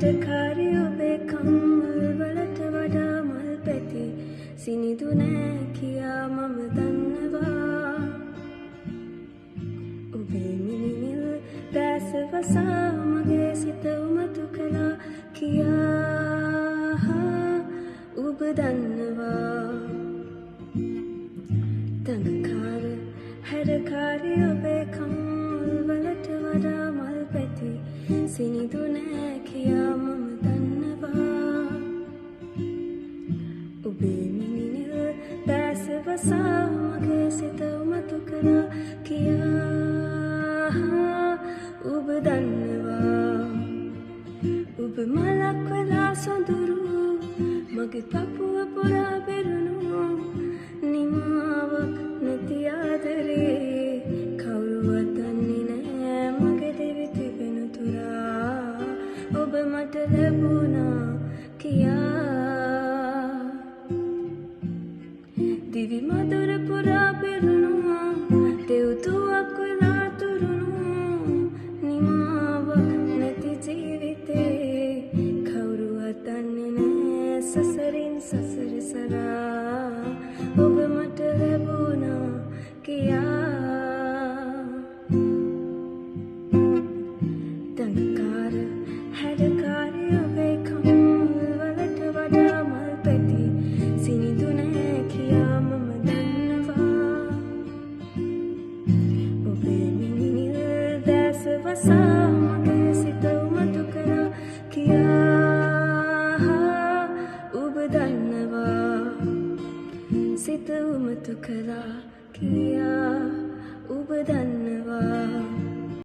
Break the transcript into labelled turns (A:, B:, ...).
A: හැඩකාරී ඔබේ කම්මල් වලට වඩා මල් පැති සිනිදු නෑ කියා මම දන්නවා. ඔබේ මිනිනිල් දැස වසා මගේ සිත උමතු කළා කියා ඔබ දන්නවා. දඟකාර හැඩකාරී ඔබේ කම්මල් වලට වඩා මල් පැති සිනිදු නෑ කියා මම දන්නවා. ඔබේ මිනිනිල් දැස වසා මගේ සිත උමතු කළා කියා ඔබ දන්නවා. ඔබ මලක් වෙලා සොඳුරු මගේ පපුව පුරා පෙරුණු නිමාවක් නැති ආදරේ කවුරුවත් දන්නේ නෑ මගේ දිවි තිබෙන තුරා ඔබ මට ලැබුණා කියා. දිවි මధుර පුරා පෙරුණු දෙව්තුවක් වෙලා තුරුණු නිමාවක් නැති ජීවිතේ කවුරුවත් දන්නේ නෑ සසරින් සසර සරා ඔබ මට ලැබුණා කියා. දඟකාර හැඩකාරී ඔබේ කම්මල් වලට වඩා මල් පැති සිනිදු නෑ කියා මම දන්නවා. ඔබේ මිනිනිල් දැස වසා මගේ සිත උමතු කළා කියා ඔබ දන්නවා. සිත උමතු කළා කියා ඔබ දන්නවා.